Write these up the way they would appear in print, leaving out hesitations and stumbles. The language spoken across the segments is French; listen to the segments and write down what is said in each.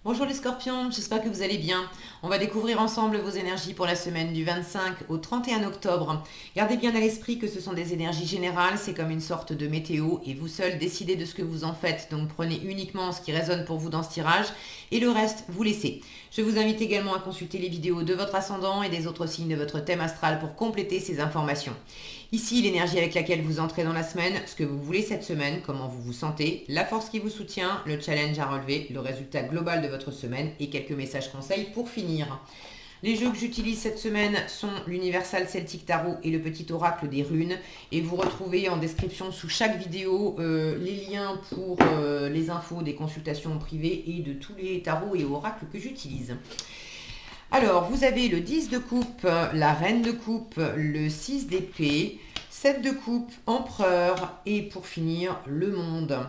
Bonjour les scorpions, j'espère que vous allez bien. On va découvrir ensemble vos énergies pour la semaine du 25 au 31 octobre. Gardez bien à l'esprit que ce sont des énergies générales, c'est comme une sorte de météo et vous seul décidez de ce que vous en faites. Donc prenez uniquement ce qui résonne pour vous dans ce tirage et le reste, vous laissez. Je vous invite également à consulter les vidéos de votre ascendant et des autres signes de votre thème astral pour compléter ces informations. Ici, l'énergie avec laquelle vous entrez dans la semaine, ce que vous voulez cette semaine, comment vous vous sentez, la force qui vous soutient, le challenge à relever, le résultat global de votre semaine et quelques messages conseils pour finir. Les jeux que j'utilise cette semaine sont l'Universal Celtic Tarot et le petit oracle des runes. Et vous retrouvez en description sous chaque vidéo les liens pour les infos des consultations privées et de tous les tarots et oracles que j'utilise. Alors, vous avez le 10 de coupe, la reine de coupe, le 6 d'épée, 7 de coupe, empereur et pour finir, le monde.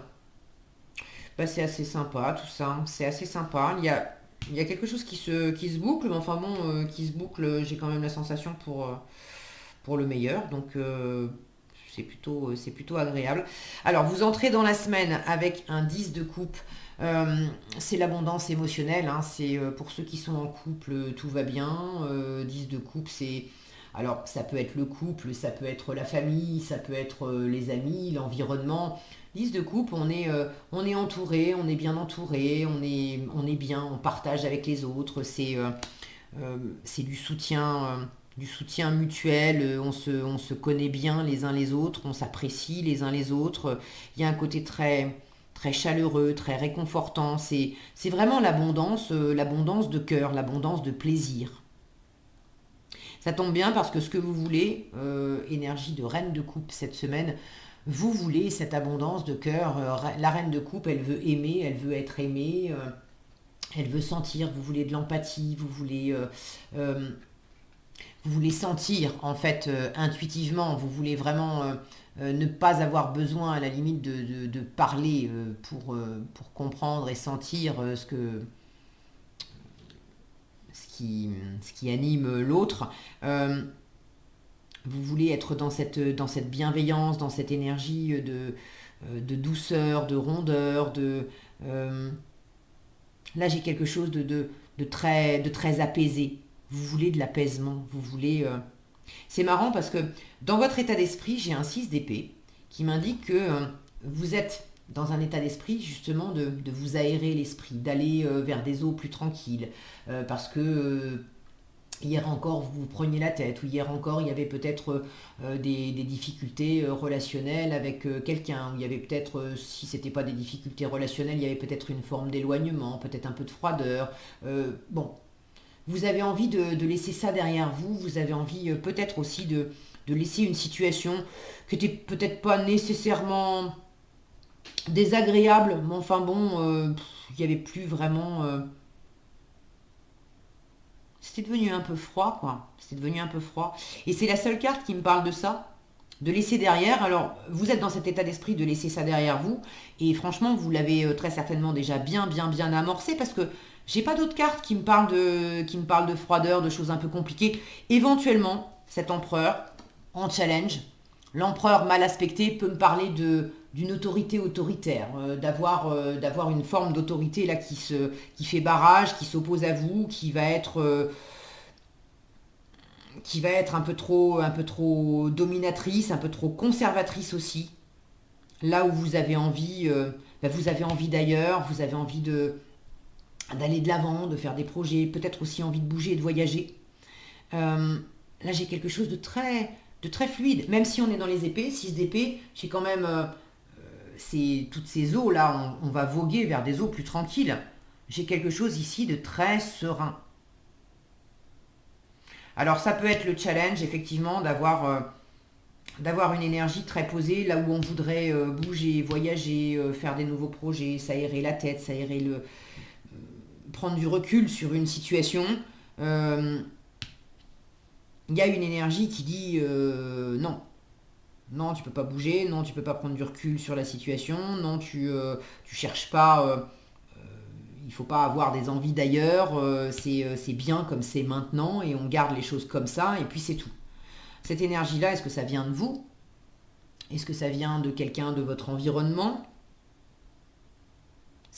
Bah, c'est assez sympa tout ça, c'est assez sympa. Il y a quelque chose qui se boucle, mais enfin bon, qui se boucle, j'ai quand même la sensation pour le meilleur. Donc, c'est plutôt agréable. Alors, vous entrez dans la semaine avec un 10 de coupe. C'est l'abondance émotionnelle, hein. C'est pour ceux qui sont en couple, tout va bien. 10 de coupe, c'est... Alors, ça peut être le couple, ça peut être la famille, ça peut être les amis, l'environnement. 10 de coupe, on est entouré, on est bien entouré, on est bien, on partage avec les autres. C'est du soutien mutuel, on se connaît bien les uns les autres, on s'apprécie les uns les autres. Il y a un côté très chaleureux, très réconfortant. C'est vraiment l'abondance de cœur, l'abondance de plaisir. Ça tombe bien parce que ce que vous voulez, énergie de reine de coupe cette semaine, vous voulez cette abondance de cœur. La reine de coupe, elle veut aimer, elle veut être aimée, elle veut sentir, vous voulez de l'empathie, vous voulez sentir en fait intuitivement, vous voulez vraiment ne pas avoir besoin à la limite de parler pour comprendre et sentir ce qui anime l'autre. Euh, vous voulez être dans cette bienveillance, dans cette énergie de douceur, de rondeur, euh, là j'ai quelque chose de très apaisé. Vous voulez de l'apaisement, vous voulez... C'est marrant parce que dans votre état d'esprit, j'ai un 6 d'épée qui m'indique que vous êtes dans un état d'esprit justement de vous aérer l'esprit, d'aller vers des eaux plus tranquilles, parce que hier encore vous vous preniez la tête, ou hier encore il y avait peut-être des difficultés relationnelles avec quelqu'un, ou il y avait peut-être, si c'était pas des difficultés relationnelles, il y avait peut-être une forme d'éloignement, peut-être un peu de froideur. Bon, vous avez envie de laisser ça derrière vous, vous avez envie peut-être aussi de laisser une situation qui n'était peut-être pas nécessairement désagréable, mais enfin bon, il n'y avait plus vraiment... c'était devenu un peu froid, quoi. C'était devenu un peu froid. Et c'est la seule carte qui me parle de ça, de laisser derrière. Alors, vous êtes dans cet état d'esprit de laisser ça derrière vous, et franchement, vous l'avez très certainement déjà bien amorcé, parce que j'ai pas d'autres cartes qui me parlent de froideur, de choses un peu compliquées. Éventuellement, cet empereur en challenge, l'empereur mal aspecté peut me parler d'une autorité autoritaire, d'avoir une forme d'autorité là qui fait barrage, qui s'oppose à vous, qui va être un peu trop dominatrice, un peu trop conservatrice aussi. Là où vous avez envie d'ailleurs, vous avez envie d'aller de l'avant, de faire des projets, peut-être aussi envie de bouger et de voyager. Là, j'ai quelque chose de très fluide. Même si on est dans les épées, 6 d'épée, j'ai quand même toutes ces eaux là, on va voguer vers des eaux plus tranquilles. J'ai quelque chose ici de très serein. Alors ça peut être le challenge effectivement d'avoir une énergie très posée là où on voudrait bouger, voyager, faire des nouveaux projets, s'aérer la tête, prendre du recul sur une situation. Euh, Il y a une énergie qui dit non, non, tu peux pas bouger, non, tu peux pas prendre du recul sur la situation, non, tu cherches pas, il faut pas avoir des envies d'ailleurs, c'est bien comme c'est maintenant et on garde les choses comme ça et puis c'est tout. Cette énergie-là, est-ce que ça vient de vous? Est-ce que ça vient de quelqu'un de votre environnement?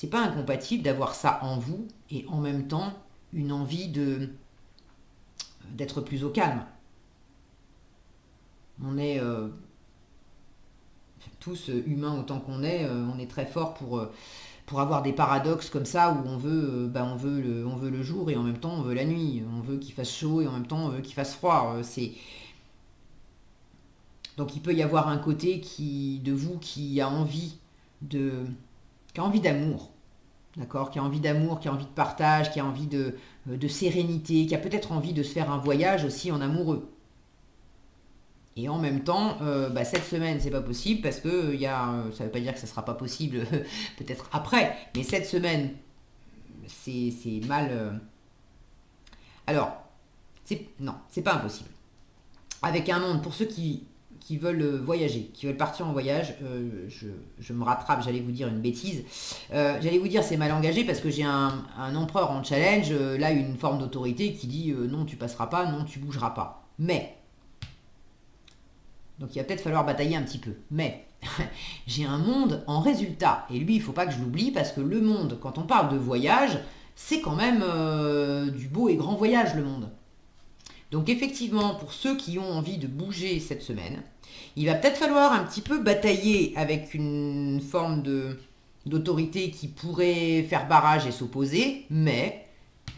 c'est pas incompatible d'avoir ça en vous et en même temps une envie d'être plus au calme. On est tous humains autant qu'on est, on est très fort pour avoir des paradoxes comme ça où on veut le jour et en même temps on veut la nuit, on veut qu'il fasse chaud et en même temps on veut qu'il fasse froid. Donc il peut y avoir un côté de vous qui a envie d'amour, d'accord, qui a envie d'amour, qui a envie de partage, qui a envie de sérénité, qui a peut-être envie de se faire un voyage aussi en amoureux. Et en même temps, cette semaine, c'est pas possible parce que ça veut pas dire que ça sera pas possible peut-être après, mais cette semaine, c'est mal. Alors, non, c'est pas impossible. Avec un monde, pour ceux qui veulent voyager, qui veulent partir en voyage, je me rattrape, j'allais vous dire une bêtise. J'allais vous dire c'est mal engagé parce que j'ai un empereur en challenge, là une forme d'autorité qui dit non tu passeras pas, non tu bougeras pas. Mais donc il va peut-être falloir batailler un petit peu. Mais j'ai un monde en résultat. Et lui, il ne faut pas que je l'oublie parce que le monde, quand on parle de voyage, c'est quand même du beau et grand voyage, le monde. Donc effectivement, pour ceux qui ont envie de bouger cette semaine, il va peut-être falloir un petit peu batailler avec une forme d'autorité qui pourrait faire barrage et s'opposer, mais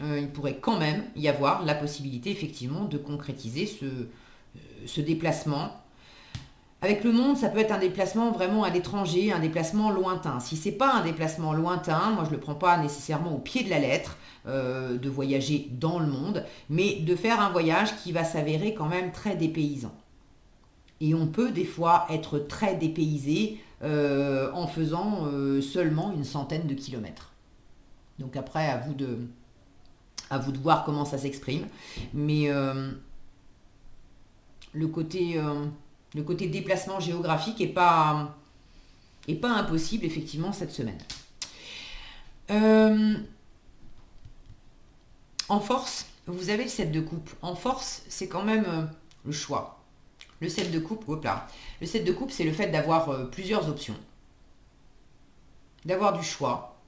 il pourrait quand même y avoir la possibilité effectivement de concrétiser ce déplacement. Avec le monde, ça peut être un déplacement vraiment à l'étranger, un déplacement lointain. Si c'est pas un déplacement lointain, moi je le prends pas nécessairement au pied de la lettre, de voyager dans le monde, mais de faire un voyage qui va s'avérer quand même très dépaysant. Et on peut des fois être très dépaysé en faisant seulement une centaine de kilomètres. Donc après, à vous de voir comment ça s'exprime. Mais le côté déplacement géographique est pas impossible effectivement cette semaine. En force, vous avez le 7 de coupe. En force, c'est quand même le choix. Le 7 de coupe, Le 7 de coupe, c'est le fait d'avoir plusieurs options. D'avoir du choix.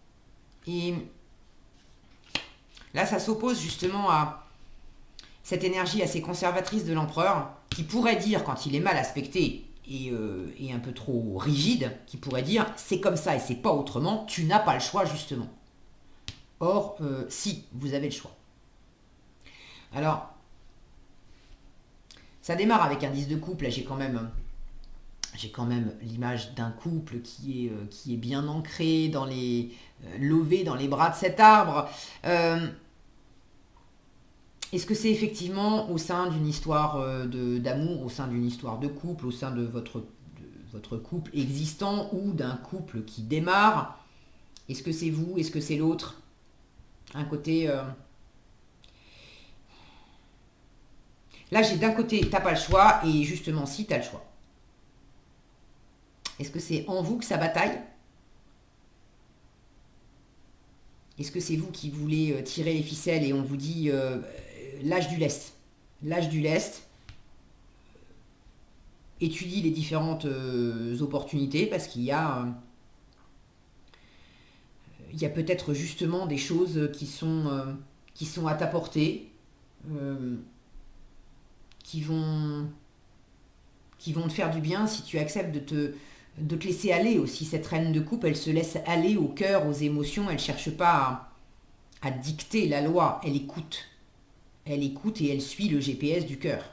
Et là, ça s'oppose justement à cette énergie assez conservatrice de l'empereur qui pourrait dire, quand il est mal aspecté et un peu trop rigide, qui pourrait dire c'est comme ça et c'est pas autrement, tu n'as pas le choix justement. Or, si, vous avez le choix. Alors, ça démarre avec un 10 de coupe, là j'ai quand même l'image d'un couple qui est bien ancré dans lové dans les bras de cet arbre. Est-ce que c'est effectivement au sein d'une histoire d'amour, au sein d'une histoire de couple, au sein de votre couple existant ou d'un couple qui démarre? Est-ce que c'est vous? Est-ce que c'est l'autre? Un côté... Là, j'ai d'un côté, t'as pas le choix, et justement, si, t'as le choix. Est-ce que c'est en vous que ça bataille? Est-ce que c'est vous qui voulez tirer les ficelles et on vous dit lâche du lest? Lâche du lest. Étudie les différentes opportunités parce qu'il y a peut-être justement des choses qui sont à ta portée, qui vont te faire du bien si tu acceptes de te laisser aller aussi. Cette reine de coupe, elle se laisse aller au cœur, aux émotions, elle ne cherche pas à dicter la loi, elle écoute. Elle écoute et elle suit le GPS du cœur.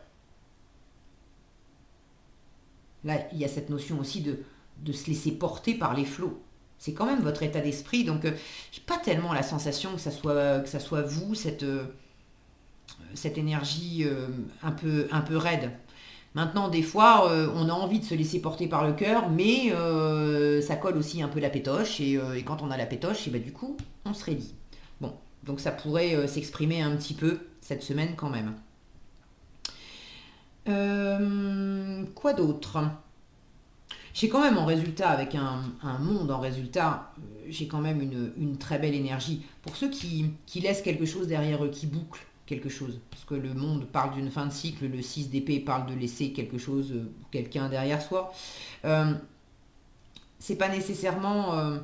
Là, il y a cette notion aussi de se laisser porter par les flots. C'est quand même votre état d'esprit, donc j'ai pas tellement la sensation que ça soit vous, cette énergie un peu raide. Maintenant, des fois, on a envie de se laisser porter par le cœur, mais ça colle aussi un peu la pétoche, et quand on a la pétoche, et du coup, on se raidit. Bon, donc ça pourrait s'exprimer un petit peu cette semaine quand même. Quoi d'autre? J'ai quand même en résultat, avec un monde en résultat, j'ai quand même une très belle énergie. Pour ceux qui laissent quelque chose derrière eux, qui bouclent quelque chose, parce que le monde parle d'une fin de cycle, le 6 d'épée parle de laisser quelque chose, quelqu'un derrière soi. C'est pas nécessairement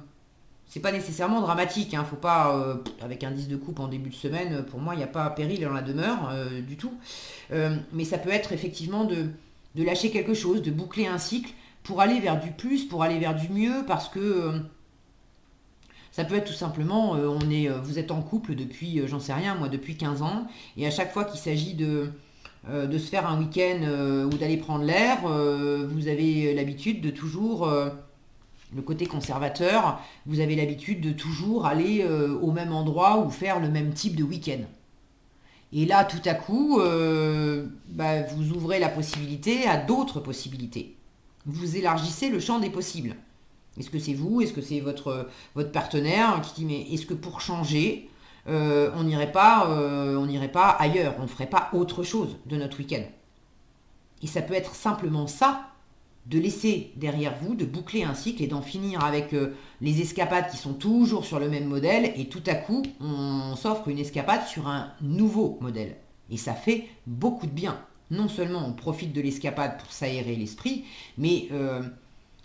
C'est pas nécessairement dramatique, hein, faut pas, avec un 10 de coupe en début de semaine, pour moi, il n'y a pas péril dans la demeure du tout. Mais ça peut être effectivement de lâcher quelque chose, de boucler un cycle pour aller vers du plus, pour aller vers du mieux, parce que ça peut être tout simplement, vous êtes en couple depuis, j'en sais rien, moi, depuis 15 ans, et à chaque fois qu'il s'agit de se faire un week-end ou d'aller prendre l'air, vous avez l'habitude de toujours, le côté conservateur, vous avez l'habitude de toujours aller au même endroit ou faire le même type de week-end. Et là, tout à coup, vous ouvrez la possibilité à d'autres possibilités. Vous élargissez le champ des possibles. Est-ce que c'est vous? Est-ce que c'est votre partenaire qui dit mais est-ce que pour changer, on n'irait pas ailleurs, on ne ferait pas autre chose de notre week-end? Et ça peut être simplement ça, de laisser derrière vous, de boucler un cycle et d'en finir avec les escapades qui sont toujours sur le même modèle et tout à coup, on s'offre une escapade sur un nouveau modèle. Et ça fait beaucoup de bien. Non seulement on profite de l'escapade pour s'aérer l'esprit, mais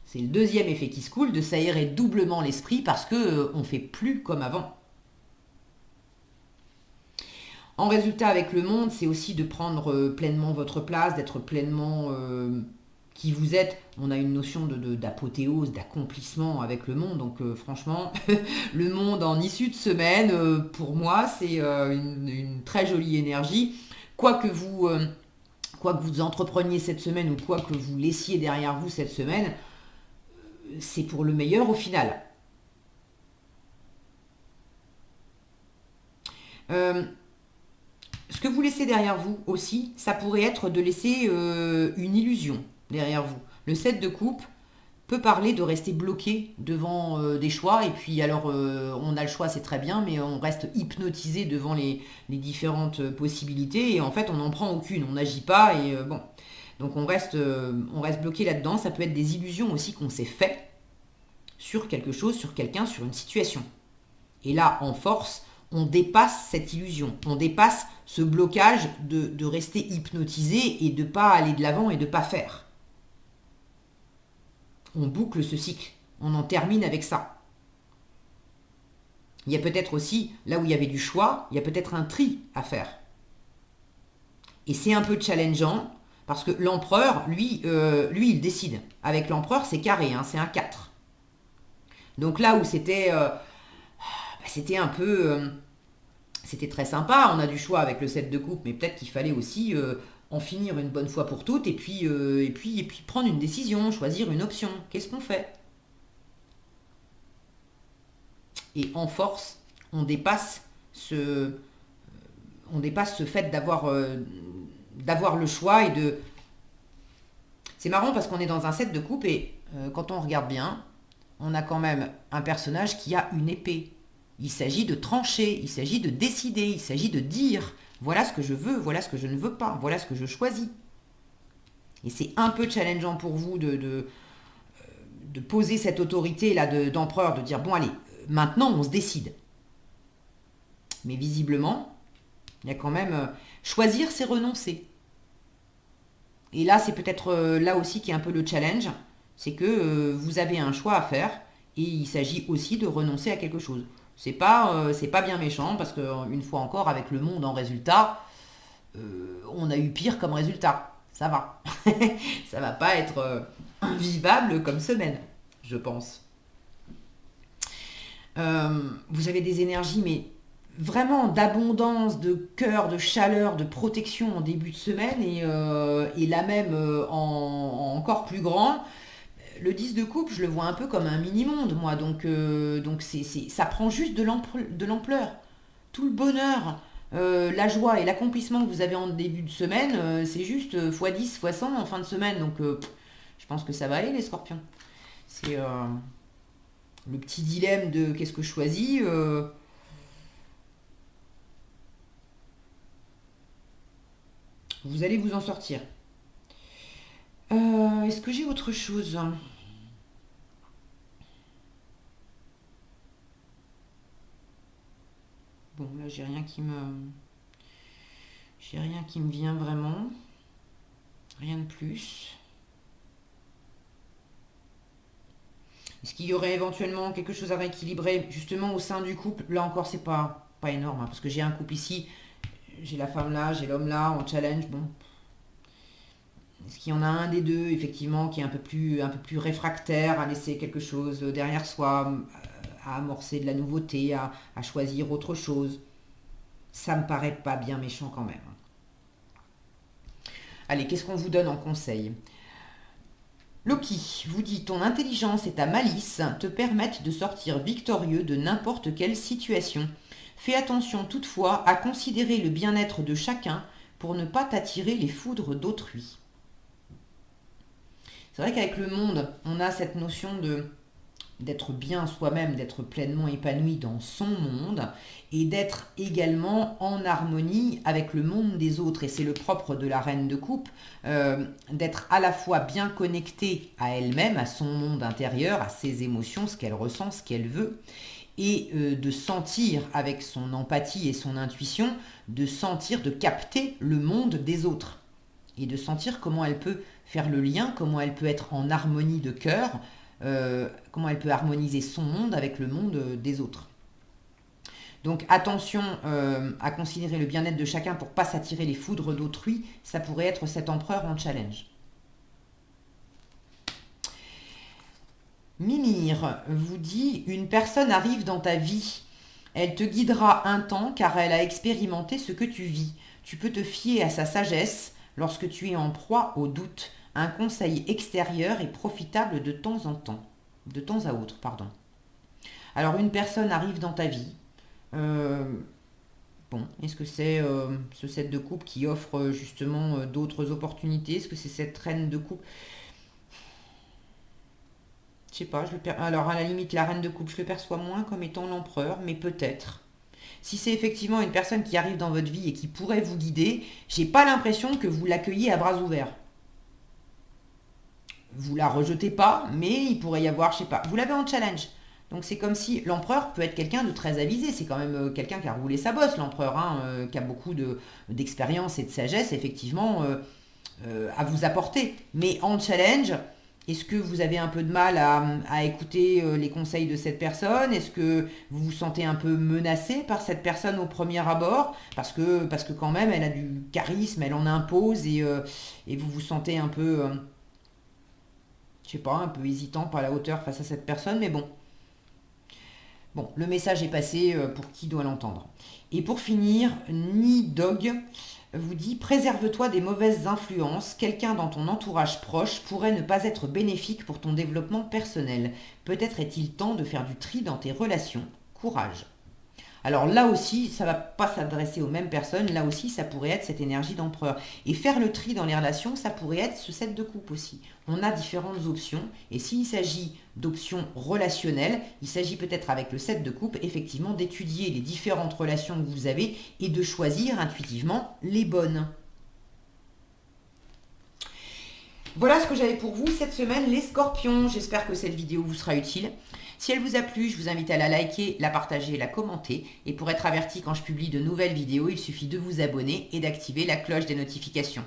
c'est le deuxième effet qui se coule, de s'aérer doublement l'esprit parce que on fait plus comme avant. En résultat, avec le monde, c'est aussi de prendre pleinement votre place, d'être pleinement qui vous êtes. On a une notion d'apothéose, d'accomplissement avec le monde. Donc franchement, le monde en issue de semaine, pour moi, c'est une très jolie énergie. Quoi que vous entrepreniez cette semaine ou quoi que vous laissiez derrière vous cette semaine, c'est pour le meilleur au final. Ce que vous laissez derrière vous aussi, ça pourrait être de laisser une illusion derrière vous. Le 7 de coupe peut parler de rester bloqué devant des choix, et puis alors on a le choix, c'est très bien, mais on reste hypnotisé devant les différentes possibilités, et en fait on n'en prend aucune, on n'agit pas, et bon. Donc on reste bloqué là-dedans. Ça peut être des illusions aussi qu'on s'est fait sur quelque chose, sur quelqu'un, sur une situation. Et là, en force, on dépasse cette illusion, on dépasse ce blocage de rester hypnotisé et de ne pas aller de l'avant et de ne pas faire. On boucle ce cycle, on en termine avec ça. Il y a peut-être aussi, là où il y avait du choix, il y a peut-être un tri à faire. Et c'est un peu challengeant, parce que l'empereur, lui, il décide. Avec l'empereur, c'est carré, hein, c'est un 4. Donc là où c'était un peu... c'était très sympa, on a du choix avec le 7 de coupe, mais peut-être qu'il fallait aussi en finir une bonne fois pour toutes, et puis prendre une décision, choisir une option. Qu'est-ce qu'on fait? Et en force, on dépasse ce, fait d'avoir le choix et de... C'est marrant parce qu'on est dans un 7 de coupe et quand on regarde bien, on a quand même un personnage qui a une épée. Il s'agit de trancher, il s'agit de décider, il s'agit de dire voilà ce que je veux, voilà ce que je ne veux pas, voilà ce que je choisis. Et c'est un peu challengeant pour vous de poser cette autorité là d'empereur, de dire bon allez, maintenant on se décide. Mais visiblement, il y a quand même choisir, c'est renoncer. Et là, c'est peut-être là aussi qui est un peu le challenge, c'est que vous avez un choix à faire et il s'agit aussi de renoncer à quelque chose. C'est pas bien méchant parce que une fois encore, avec le monde en résultat, on a eu pire comme résultat. Ça va. Ça va pas être invivable comme semaine, je pense. Vous avez des énergies, mais vraiment d'abondance, de cœur, de chaleur, de protection en début de semaine et là même en encore plus grand. Le 10 de coupe, je le vois un peu comme un mini-monde, moi. Donc ça prend juste de l'ampleur. Tout le bonheur, la joie et l'accomplissement que vous avez en début de semaine, c'est juste x10, x100 en fin de semaine. Donc je pense que ça va aller, les scorpions. C'est le petit dilemme de qu'est-ce que je choisis. Vous allez vous en sortir. Est-ce que j'ai autre chose? Bon, là, j'ai rien qui me vient vraiment. Rien de plus. Est-ce qu'il y aurait éventuellement quelque chose à rééquilibrer justement au sein du couple? Là encore, c'est pas énorme, hein, parce que j'ai un couple ici, j'ai la femme là, j'ai l'homme là, en challenge, bon. Est-ce qu'il y en a un des deux, effectivement, qui est un peu plus réfractaire à laisser quelque chose derrière soi, à amorcer de la nouveauté, à choisir autre chose? Ça me paraît pas bien méchant quand même. Allez, qu'est-ce qu'on vous donne en conseil? Loki vous dit: ton intelligence et ta malice te permettent de sortir victorieux de n'importe quelle situation. Fais attention toutefois à considérer le bien-être de chacun pour ne pas t'attirer les foudres d'autrui. C'est vrai qu'avec le monde, on a cette notion d'être bien soi-même, d'être pleinement épanoui dans son monde et d'être également en harmonie avec le monde des autres. Et c'est le propre de la reine de coupe, d'être à la fois bien connectée à elle-même, à son monde intérieur, à ses émotions, ce qu'elle ressent, ce qu'elle veut, et de sentir avec son empathie et son intuition, de sentir, de capter le monde des autres. Et de sentir comment elle peut faire le lien, comment elle peut être en harmonie de cœur, comment elle peut harmoniser son monde avec le monde des autres. Donc attention à considérer le bien-être de chacun pour ne pas s'attirer les foudres d'autrui, ça pourrait être cet empereur en challenge. Mimir vous dit: une personne arrive dans ta vie. Elle te guidera un temps car elle a expérimenté ce que tu vis. Tu peux te fier à sa sagesse lorsque tu es en proie au doute. Un conseil extérieur est profitable de temps en temps. De temps à autre, pardon. Alors une personne arrive dans ta vie. Bon, est-ce que c'est ce set de coupe qui offre justement d'autres opportunités? Est-ce que c'est cette reine de coupe? Je sais pas, alors à la limite la reine de coupe, je le perçois moins comme étant l'empereur, mais peut-être. Si c'est effectivement une personne qui arrive dans votre vie et qui pourrait vous guider, j'ai pas l'impression que vous l'accueillez à bras ouverts. Vous la rejetez pas, mais il pourrait y avoir, je sais pas, vous l'avez en challenge. Donc c'est comme si l'empereur peut être quelqu'un de très avisé, c'est quand même quelqu'un qui a roulé sa bosse, l'empereur, hein, qui a beaucoup d'expérience et de sagesse, effectivement, à vous apporter. Mais en challenge, est-ce que vous avez un peu de mal à écouter les conseils de cette personne? Est-ce que vous vous sentez un peu menacé par cette personne au premier abord? Parce que quand même, elle a du charisme, elle en impose et vous vous sentez un peu, je sais pas, un peu hésitant, pas à la hauteur face à cette personne, mais bon. Bon, le message est passé pour qui doit l'entendre. Et pour finir, Nidog vous dit: préserve-toi des mauvaises influences. Quelqu'un dans ton entourage proche pourrait ne pas être bénéfique pour ton développement personnel. Peut-être est-il temps de faire du tri dans tes relations. Courage. Alors là aussi, ça ne va pas s'adresser aux mêmes personnes. Là aussi, ça pourrait être cette énergie d'empereur. Et faire le tri dans les relations, ça pourrait être ce set de coupe aussi. On a différentes options. Et s'il s'agit d'options relationnelles, il s'agit peut-être avec le set de coupe, effectivement, d'étudier les différentes relations que vous avez et de choisir intuitivement les bonnes. Voilà ce que j'avais pour vous cette semaine, les scorpions. J'espère que cette vidéo vous sera utile. Si elle vous a plu, je vous invite à la liker, la partager, la commenter. Et pour être averti quand je publie de nouvelles vidéos, il suffit de vous abonner et d'activer la cloche des notifications.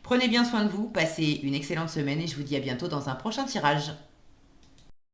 Prenez bien soin de vous, passez une excellente semaine et je vous dis à bientôt dans un prochain tirage.